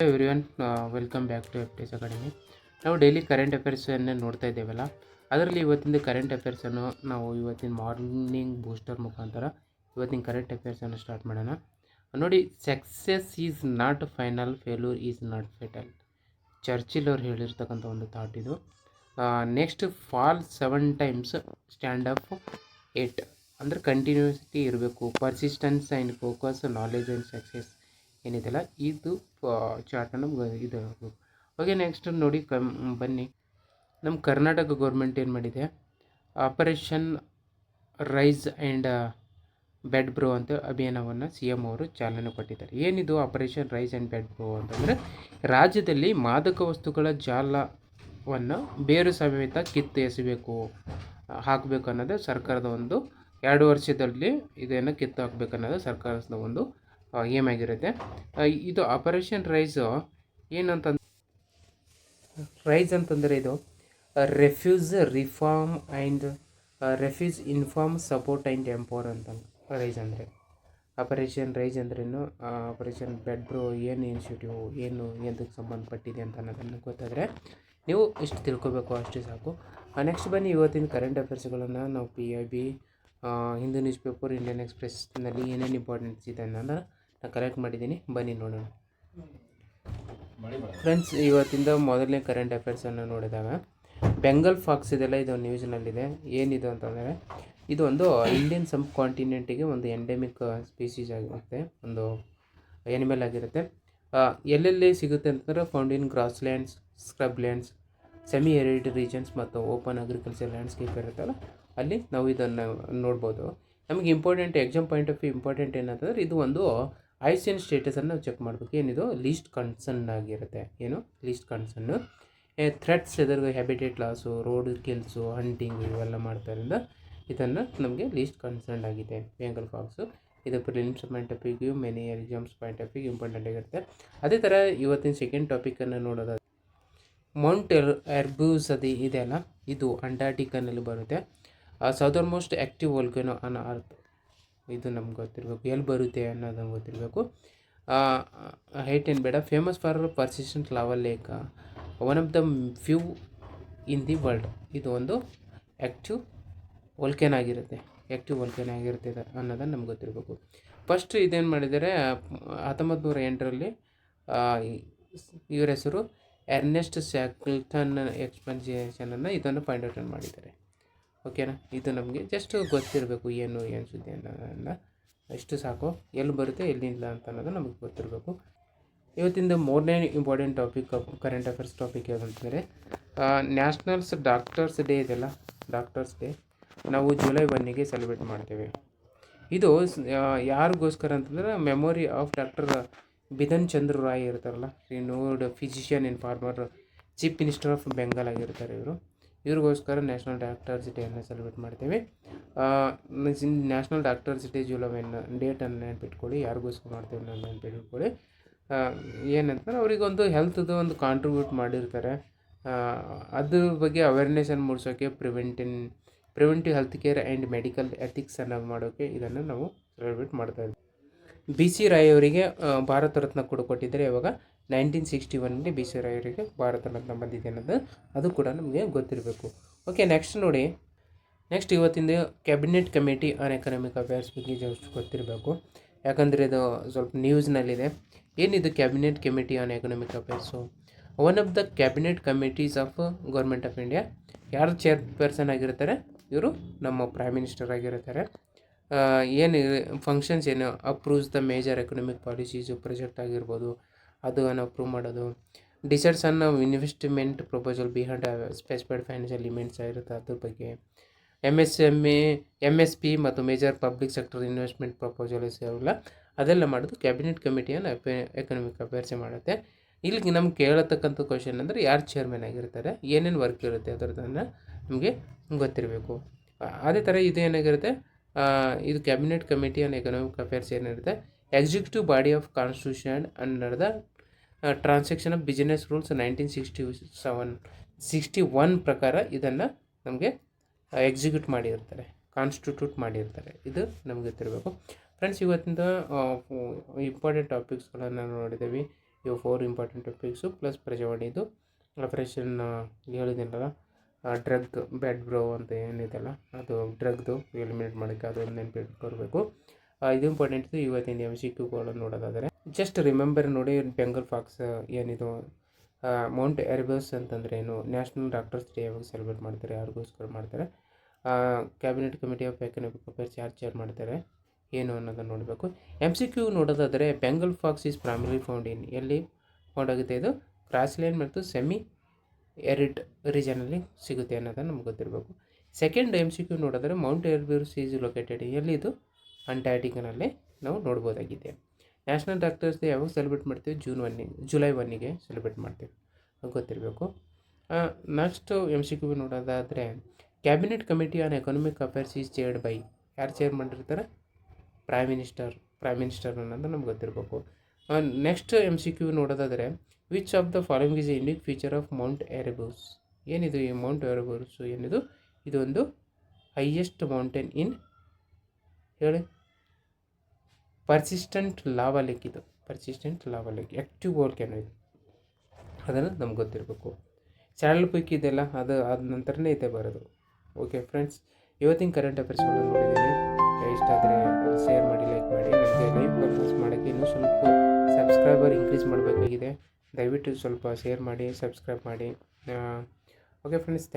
Everyone, welcome back to FTS academy. ನಾವು daily current ಅಫೇರ್ಸನ್ನು ನೋಡ್ತಾ ಇದ್ದೇವಲ್ಲ, ಅದರಲ್ಲಿ ಇವತ್ತಿನ ಕರೆಂಟ್ ಅಫೇರ್ಸನ್ನು ನಾವು ಇವತ್ತಿನ ಮಾರ್ನಿಂಗ್ ಬೂಸ್ಟರ್ ಮುಖಾಂತರ ಇವತ್ತಿನ ಕರೆಂಟ್ ಅಫೇರ್ಸನ್ನು ಸ್ಟಾರ್ಟ್ ಮಾಡೋಣ. ನೋಡಿ, success is not final, failure is not fatal. Churchill ಅವ್ರು ಹೇಳಿರ್ತಕ್ಕಂಥ ಒಂದು ಥಾಟ್ ಇದು. Next, fall 7 times, stand up 8. ಅಂದರೆ ಕಂಟಿನ್ಯೂಸಿಟಿ ಇರಬೇಕು, persistence and focus, knowledge and success ಏನಿದೆಲ್ಲ ಇದು ಚಾರ್ಟನ್ನು ಇದು. ಓಕೆ, ನೆಕ್ಸ್ಟ್ ನೋಡಿ, ಬನ್ನಿ. ನಮ್ಮ ಕರ್ನಾಟಕ ಗೌರ್ಮೆಂಟ್ ಏನು ಮಾಡಿದೆ, operation rise and bed bro ಅಂತ ಅಭಿಯಾನವನ್ನು CM ಅವರು ಚಾಲನೆ ಕೊಟ್ಟಿದ್ದಾರೆ. ಏನಿದು operation rise and bed bro ಅಂತಂದರೆ, ರಾಜ್ಯದಲ್ಲಿ ಮಾದಕ ವಸ್ತುಗಳ ಜಾಲವನ್ನು ಬೇರು ಸಮೇತ ಕಿತ್ತು ಎಸಬೇಕು, ಹಾಕಬೇಕು ಅನ್ನೋದು ಸರ್ಕಾರದ ಒಂದು 2 ವರ್ಷದಲ್ಲಿ ಇದನ್ನು ಕಿತ್ತು ಹಾಕಬೇಕು ಅನ್ನೋದು ಸರ್ಕಾರದ ಒಂದು ಏಮ್ ಆಗಿರುತ್ತೆ. ಇದು ಆಪರೇಷನ್ ರೈಸ್ ರೈಸ್ ಅಂತಂದರೆ ಇದು refuse reform and refuse inform support and empower ಅಂತ. ರೈಸ್ ಅಂದರೆ ಆಪರೇಷನ್ ರೈಸ್ ಅಂದ್ರೇನು, ಆಪರೇಷನ್ ಬೆಡ್ ಬ್ರೋ ಏನು ಇನಿಷಿಯೇಟಿವ್, ಏನು ಎಂದಕ್ಕೆ ಸಂಬಂಧಪಟ್ಟಿದೆ ಅಂತ ಅನ್ನೋದನ್ನು ಗೊತ್ತಾದರೆ ನೀವು ಇಷ್ಟು ತಿಳ್ಕೊಬೇಕು, ಅಷ್ಟೇ ಸಾಕು. ನೆಕ್ಸ್ಟ್ ಬನ್ನಿ, ಇವತ್ತಿನ ಕರೆಂಟ್ ಅಫೇರ್ಸ್ಗಳನ್ನು ನಾವು PIB, Hindu news paper, Indian ಎಕ್ಸ್ಪ್ರೆಸ್ನಲ್ಲಿ ಏನೇನು ಇಂಪಾರ್ಟೆಂಟ್ಸ್ ಇದೆ ಅನ್ನೋದನ್ನು ನಾನು ಕಲೆಕ್ಟ್ ಮಾಡಿದ್ದೀನಿ, ಬನ್ನಿ ನೋಡೋಣ. ಫ್ರೆಂಡ್ಸ್, ಇವತ್ತಿಂದ ಮೊದಲನೇ ಕರೆಂಟ್ ಅಫೇರ್ಸನ್ನು ನೋಡಿದಾಗ ಬೆಂಗಲ್ ಫಾಕ್ಸ್ ಇದೆಲ್ಲ ಇದು ನ್ಯೂಸ್ನಲ್ಲಿದೆ. ಏನಿದು ಅಂತಂದರೆ, ಇದು ಒಂದು ಇಂಡಿಯನ್ ಸಬ್ ಕಾಂಟಿನೆಂಟಿಗೆ ಒಂದು ಎಂಡೆಮಿಕ್ ಸ್ಪೀಸೀಸ್ ಆಗಿರುತ್ತೆ, ಒಂದು ಎನಿಮಲ್ ಆಗಿರುತ್ತೆ. ಎಲ್ಲೆಲ್ಲಿ ಸಿಗುತ್ತೆ ಅಂತಂದರೆ found in grasslands, scrublands, semi arid regions ಮತ್ತು ಓಪನ್ ಅಗ್ರಿಕಲ್ಚರ್ ಲ್ಯಾಂಡ್ಸ್ಕೇಪ್ ಇರುತ್ತಲ್ಲ, ಅಲ್ಲಿ ನಾವು ಇದನ್ನು ನೋಡ್ಬೋದು. ನಮಗೆ important exam point of view important ಏನಂತಂದರೆ, ಇದು ಒಂದು ಐಸಿಯನ್ ಸ್ಟೇಟಸನ್ನು ನಾವು ಚೆಕ್ ಮಾಡಬೇಕು. ಏನಿದು ಲೀಸ್ಟ್ ಕನ್ಸರ್ನ್ ಆಗಿರುತ್ತೆ. ಏನು ಲೀಸ್ಟ್ ಕನ್ಸರ್ನು, ಥ್ರೆಟ್ಸ್ ಎದುರು habitat loss, road kills, hunting ಇವೆಲ್ಲ ಮಾಡ್ತಾರಿಂದ ಇದನ್ನು ನಮಗೆ ಲೀಸ್ಟ್ ಕನ್ಸರ್ನ್ ಆಗಿದೆ ಬೆಂಗಲ್ ಫಾಕ್ಸು. ಇದು prelims point of view, many exams point of view important ಆಗಿರುತ್ತೆ. ಅದೇ ಥರ ಇವತ್ತಿನ ಸೆಕೆಂಡ್ ಟಾಪಿಕನ್ನು ನೋಡೋದು, ಮೌಂಟ್ ಎರ್ಬೂಸ್ ಅದು ಇದೆಯಲ್ಲ, ಇದು ಅಂಟಾರ್ಟಿಕಾನಲ್ಲಿ ಬರುತ್ತೆ. Southern most active volcano on earth, ಇದು ನಮ್ಗೆ ಗೊತ್ತಿರಬೇಕು. ಎಲ್ಲಿ ಬರುತ್ತೆ ಅನ್ನೋದು ನಮ್ಗೆ ಗೊತ್ತಿರಬೇಕು. ಹೈಟ್ ಏನು ಬೇಡ. Famous for persistent lava lake, one of the few in the world. ಇದು ಒಂದು ಆ್ಯಕ್ಟಿವ್ ವೋಲ್ಕೇನ್ ಆಗಿರುತ್ತೆ, ಇದು ಅನ್ನೋದನ್ನು ನಮ್ಗೆ ಗೊತ್ತಿರಬೇಕು. ಫಸ್ಟ್ ಇದೇನು ಮಾಡಿದ್ದಾರೆ, 1908ರಲ್ಲಿ ಇವರ ಹೆಸರು ಎರ್ನೆಸ್ಟ್ ಸ್ಯಾಕ್ಲ್ಟನ್ ಎಕ್ಸ್ಪೆನ್ಷನನ್ನು ಇದನ್ನು ಫೈಂಡ್ ಔಟ್ ಮಾಡಿದ್ದಾರೆ. ಓಕೆನಾ, ಇದು ನಮಗೆ ಜಸ್ಟ್ ಗೊತ್ತಿರಬೇಕು, ಏನು ಸುದ್ದಿ ಅನ್ನೋದನ್ನು, ಇಷ್ಟು ಸಾಕು. ಎಲ್ಲಿ ಬರುತ್ತೆ ಎಲ್ಲಿಂದ ಅಂತ ಅನ್ನೋದು ನಮಗೆ ಗೊತ್ತಿರಬೇಕು. ಇವತ್ತಿಂದ ಮೂರನೇ important topic, current affairs topic ಯಾವುದಂತಂದರೆ, ನ್ಯಾಷನಲ್ಸ್ ಡಾಕ್ಟರ್ಸ್ ಡೇ ಇದೆಲ್ಲ, ಡಾಕ್ಟರ್ಸ್ ಡೇ ನಾವು ಜುಲೈ 1ಗೆ ಸೆಲೆಬ್ರೇಟ್ ಮಾಡ್ತೇವೆ. ಇದು ಯಾರಿಗೋಸ್ಕರ ಅಂತಂದರೆ, memory of doctor Bidhan Chandra Roy ಇರ್ತಾರಲ್ಲ, renowned physician in former chief minister of Bengal ಆಗಿರ್ತಾರೆ ಇವ್ರಿಗೋಸ್ಕರ ನ್ಯಾಷನಲ್ ಡಾಕ್ಟರ್ಸ್ ಡೇಯನ್ನು ಸೆಲೆಬ್ರೇಟ್ ಮಾಡ್ತೇವೆ. ನ್ಯಾಷನಲ್ ಡಾಕ್ಟರ್ಸ್ ಡೇ ಜುಲೈ 1 ಡೇಟನ್ನು ನೆನಪಿಟ್ಕೊಳ್ಳಿ. ಯಾರಿಗೋಸ್ಕರ ಮಾಡ್ತೇವೆ ನಾನು ನೆನಪಿಟ್ಕೊಳ್ಳಿ. ಏನಂತಂದ್ರೆ, ಅವರಿಗೊಂದು ಹೆಲ್ತ್ದು ಒಂದು ಕಾಂಟ್ರಿಬ್ಯೂಟ್ ಮಾಡಿರ್ತಾರೆ, ಅದ್ರ ಬಗ್ಗೆ ಅವೇರ್ನೆಸ್ಸನ್ನು ಮೂಡಿಸೋಕ್ಕೆ, preventive health care and medical ethics ಅನ್ನೋದು ಮಾಡೋಕ್ಕೆ ಇದನ್ನು ನಾವು ಸೆಲೆಬ್ರೇಟ್ ಮಾಡ್ತಾಯಿದ್ವಿ. BC ರಾಯ್ ಅವರಿಗೆ ಭಾರತ ರತ್ನ ಕೂಡ ಕೊಟ್ಟಿದ್ದಾರೆ. ಇವಾಗ 1961ರಲ್ಲಿ BC ರಾಯ್ ಅವರಿಗೆ ಭಾರತ ರತ್ನ ಬಂದಿದೆ ಅನ್ನೋದು ಅದು ಕೂಡ ನಮಗೆ ಗೊತ್ತಿರಬೇಕು. ಓಕೆ, ನೆಕ್ಸ್ಟ್ ನೋಡಿ. ನೆಕ್ಸ್ಟ್ ಇವತ್ತಿಂದ cabinet committee on economic affairs ಬಗ್ಗೆ ಜಸ್ಟ್ ಗೊತ್ತಿರಬೇಕು, ಯಾಕಂದರೆ ಇದು ಸ್ವಲ್ಪ ನ್ಯೂಸ್ನಲ್ಲಿದೆ. ಏನಿದು cabinet committee on economic affairs? One of the cabinet committees of government of India. ಯಾರು ಚೇರ್ಪರ್ಸನ್ ಆಗಿರ್ತಾರೆ? ಇವರು ನಮ್ಮ ಪ್ರೈಮ್ ಮಿನಿಸ್ಟರ್ ಆಗಿರ್ತಾರೆ. ಏನು ಫಂಕ್ಷನ್ಸ್ ಏನು, approves the major economic policies, project ಆಗಿರ್ಬೋದು, ಅದನ್ನು ಅಪ್ರೂವ್ ಮಾಡೋದು. Decides on investment proposal behind specified financial limits ಆಗಿರುತ್ತೆ, ಅದ್ರ ಬಗ್ಗೆ. MSP ಮತ್ತು major public sector investment proposals ಅವೆಲ್ಲ ಅದೆಲ್ಲ ಮಾಡೋದು ಕ್ಯಾಬಿನೆಟ್ ಕಮಿಟಿಯನ್ನು ಎಕನಾಮಿಕ್ ಅಫೇರ್ಸೇ ಮಾಡುತ್ತೆ. ಇಲ್ಲಿಗೆ ನಮ್ಗೆ ಕೇಳತಕ್ಕಂಥ ಕ್ವಶನ್ ಅಂದರೆ, ಯಾರು ಚೇರ್ಮನ್ ಆಗಿರ್ತಾರೆ, ಏನೇನು ವರ್ಕ್ ಇರುತ್ತೆ ಅದರದನ್ನು ನಮಗೆ ಗೊತ್ತಿರಬೇಕು. ಅದೇ ಥರ ಇದು ಏನಾಗಿರುತ್ತೆ, ಇದು cabinet committee on economic affairs ಏನಿರುತ್ತೆ, executive body of constitution under the transaction of business rules 1961 ಪ್ರಕಾರ ಇದನ್ನು ನಮಗೆ ಎಕ್ಸಿಕ್ಯೂಟ್ ಮಾಡಿರ್ತಾರೆ, ಕಾನ್ಸ್ಟಿಟ್ಯೂಟ್ ಮಾಡಿರ್ತಾರೆ. ಇದು ನಮಗೆ ಗೊತ್ತಿರಬೇಕು. ಫ್ರೆಂಡ್ಸ್, ಇವತ್ತಿಂದ ಇಂಪಾರ್ಟೆಂಟ್ ಟಾಪಿಕ್ಸ್ಗಳನ್ನು ನೋಡಿದ್ದೀವಿ. ಇವು 4 ಇಂಪಾರ್ಟೆಂಟ್ ಟಾಪಿಕ್ಸು ಪ್ಲಸ್ ಪ್ರಜಾವಾಣಿದು ಆಪರೇಷನ್ ಹೇಳಿದ್ದೀನಲ್ಲ ಡ್ರಗ್ ಬ್ಯಾಡ್ ಬ್ರೋ ಅಂತ ಏನಿದೆಲ್ಲ ಅದು ಡ್ರಗ್ದು ಎಲಿಮಿನೇಟ್ ಮಾಡೋಕ್ಕೆ ಅದೊಂದು ನೆನಪಿಟ್ಕೊಳ್ಬೇಕು. ಇದು ಇಂಪಾರ್ಟೆಂಟ್ ಇವತ್ತಿನ MCQಗಳನ್ನು ನೋಡೋದಾದರೆ ಜಸ್ಟ್ ರಿಮೆಂಬರ್ ನೋಡಿ. ಬೆಂಗಲ್ ಫಾಕ್ಸ್ ಏನಿದು, ಮೌಂಟ್ ಎರ್ಬಸ್ ಅಂತಂದರೆ ಏನು, ನ್ಯಾಷನಲ್ ಡಾಕ್ಟರ್ಸ್ ಡೇ ಯಾವಾಗ ಸೆಲೆಬ್ರೇಟ್ ಮಾಡ್ತಾರೆ, ಯಾರಿಗೋಸ್ಕರ ಮಾಡ್ತಾರೆ, cabinet committee of economic affairs ಯಾರು ಚೇರ್ ಮಾಡ್ತಾರೆ ಏನು ಅನ್ನೋದನ್ನು ನೋಡಬೇಕು. MCQ ನೋಡೋದಾದರೆ Bengal fox is primary found in, ಎಲ್ಲಿ ಫೌಂಡ್ ಆಗುತ್ತೆ ಇದು, ಗ್ರಾಸ್ಲ್ಯಾಂಡ್ ಮತ್ತು ಸೆಮಿ ಎರಿಡ್ ರೀಜನಲ್ಲಿ ಸಿಗುತ್ತೆ ಅನ್ನೋದನ್ನು ನಮ್ಗೆ ಗೊತ್ತಿರಬೇಕು. ಸೆಕೆಂಡ್ MCQ ನೋಡಿದ್ರೆ ಮೌಂಟ್ ಎರ್ಬಸ್ ಈಸ್ ಲೊಕೇಟೆಡ್, ಎಲ್ಲಿ ಇದು, ಅಂಟಾರ್ಟಿಕಾನಲ್ಲಿ ನಾವು ನೋಡ್ಬೋದಾಗಿದೆ. ನ್ಯಾಷನಲ್ ಡಾಕ್ಟರ್ಸ್ ಡೇ ಯಾವಾಗ ಸೆಲೆಬ್ರೇಟ್ ಮಾಡ್ತೀವಿ, ಜುಲೈ 1ಗೆ ಸೆಲೆಬ್ರೇಟ್ ಮಾಡ್ತೀವಿ, ಅದು ಗೊತ್ತಿರಬೇಕು. ನೆಕ್ಸ್ಟ್ MCQ ನೋಡೋದಾದರೆ cabinet committee on economic affairs is chaired by, ಯಾರು ಚೇರ್ ಮಾಡಿರ್ತಾರೆ, ಪ್ರೈಮ್ ಮಿನಿಸ್ಟರ್ ಅನ್ನೋದು ನಮ್ಗೆ ಗೊತ್ತಿರಬೇಕು. ನೆಕ್ಸ್ಟ್ MCQ ನೋಡೋದಾದರೆ which of the following is unique feature of mount Erebus, ಏನಿದು ಈ ಮೌಂಟ್ ಎರ್ಬಸ್ ಏನಿದು, ಇದೊಂದು ಹೈಯೆಸ್ಟ್ ಮೌಂಟೇನ್ ಇನ್ ಹೇಳಿ, ಪರ್ಸಿಸ್ಟೆಂಟ್ ಲಾವಾ ಲೇಕ್, ಇದು persistent lava lake, active volcano ಇದು, ಅದನ್ನು ನಮ್ಗೆ ಗೊತ್ತಿರಬೇಕು. ಸ್ಯಾಡಲ್ ಪೈಕಿ ಇದೆಲ್ಲ ಅದು ಆದ ನಂತರನೇ ಇದೆ ಬರೋದು. ಓಕೆ ಫ್ರೆಂಡ್ಸ್, ಇವತ್ತಿನ ಕರೆಂಟ್ ಅಫೇರ್ಸ್ಗಳನ್ನು ನೋಡಿದ್ದೀನಿ. ಇಷ್ಟ ಆದರೆ ಶೇರ್ ಮಾಡಿ, ಲೈಕ್ ಮಾಡಿ. ನನಗೆ ಲೈವ್ ಪರ್ಪೋಸ್ ಮಾಡೋಕ್ಕೆ ಇನ್ನೂ ಸ್ವಲ್ಪ ಸಬ್ಸ್ಕ್ರೈಬರ್ ಇನ್ಕ್ರೀಸ್ ಮಾಡಬೇಕಾಗಿದೆ. ದಯವಿಟ್ಟು ಸ್ವಲ್ಪ ಶೇರ್ ಮಾಡಿ, ಸಬ್ಸ್ಕ್ರೈಬ್ ಮಾಡಿ. Okay friends,